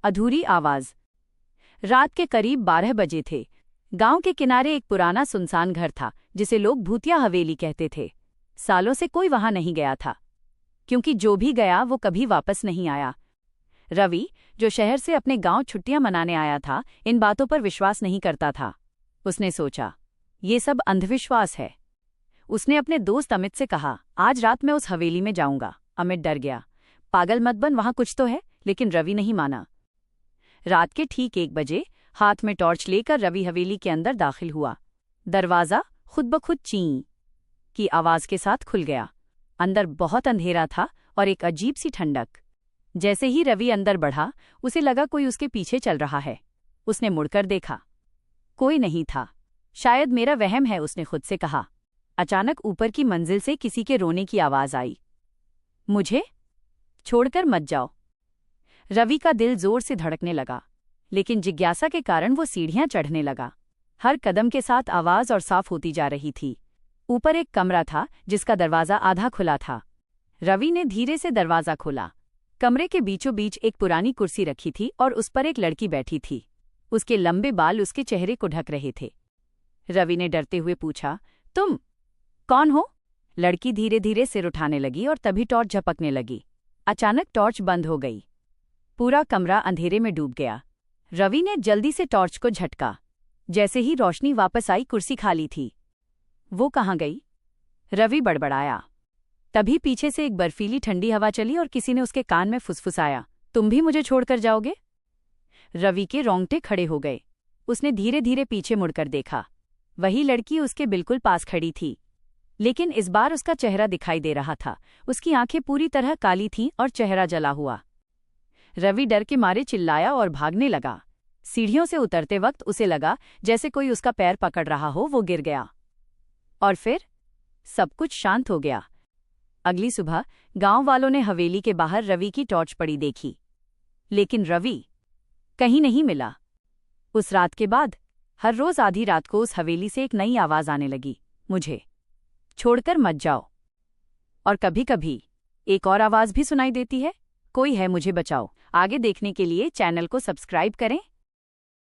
अधूरी आवाज। रात के करीब 12 बजे थे। गांव के किनारे एक पुराना सुनसान घर था जिसे लोग भूतिया हवेली कहते थे। सालों से कोई वहां नहीं गया था, क्योंकि जो भी गया वो कभी वापस नहीं आया। रवि, जो शहर से अपने गांव छुट्टियां मनाने आया था, इन बातों पर विश्वास नहीं करता था। उसने सोचा, ये सब अंधविश्वास है। उसने अपने दोस्त अमित से कहा, आज रात मैं उस हवेली में जाऊंगा। अमित डर गया। पागल मत बन, वहां कुछ तो है। लेकिन रवि नहीं माना। रात के ठीक 1 बजे हाथ में टॉर्च लेकर रवि हवेली के अंदर दाखिल हुआ। दरवाजा खुद ब खुद ची की आवाज के साथ खुल गया। अंदर बहुत अंधेरा था और एक अजीब सी ठंडक। जैसे ही रवि अंदर बढ़ा, उसे लगा कोई उसके पीछे चल रहा है। उसने मुड़कर देखा, कोई नहीं था। शायद मेरा वहम है, उसने खुद से कहा। अचानक ऊपर की मंजिल से किसी के रोने की आवाज आई। मुझे छोड़कर मत जाओ। रवि का दिल जोर से धड़कने लगा, लेकिन जिज्ञासा के कारण वो सीढ़ियां चढ़ने लगा। हर कदम के साथ आवाज और साफ होती जा रही थी। ऊपर एक कमरा था जिसका दरवाजा आधा खुला था। रवि ने धीरे से दरवाजा खोला। कमरे के बीचों बीच एक पुरानी कुर्सी रखी थी और उस पर एक लड़की बैठी थी। उसके लंबे बाल उसके चेहरे को ढक रहे थे। रवि ने डरते हुए पूछा, तुम कौन हो? लड़की धीरे धीरे सिर उठाने लगी और तभी टॉर्च झपकने लगी। अचानक टॉर्च बंद हो गई। पूरा कमरा अंधेरे में डूब गया। रवि ने जल्दी से टॉर्च को झटका। जैसे ही रोशनी वापस आई, कुर्सी खाली थी। वो कहाँ गई? रवि बड़बड़ाया। तभी पीछे से एक बर्फीली ठंडी हवा चली और किसी ने उसके कान में फुसफुसाया, तुम भी मुझे छोड़कर जाओगे? रवि के रोंगटे खड़े हो गए। उसने धीरे धीरे पीछे मुड़कर देखा। वही लड़की उसके बिल्कुल पास खड़ी थी, लेकिन इस बार उसका चेहरा दिखाई दे रहा था। उसकी आंखें पूरी तरह काली थीं और चेहरा जला हुआ। रवि डर के मारे चिल्लाया और भागने लगा। सीढ़ियों से उतरते वक्त उसे लगा जैसे कोई उसका पैर पकड़ रहा हो। वो गिर गया और फिर सब कुछ शांत हो गया। अगली सुबह गांव वालों ने हवेली के बाहर रवि की टॉर्च पड़ी देखी, लेकिन रवि कहीं नहीं मिला। उस रात के बाद हर रोज आधी रात को उस हवेली से एक नई आवाज आने लगी, मुझे छोड़कर मत जाओ। और कभी कभी एक और आवाज भी सुनाई देती है, कोई है, मुझे बचाओ। आगे देखने के लिए चैनल को सब्सक्राइब करें।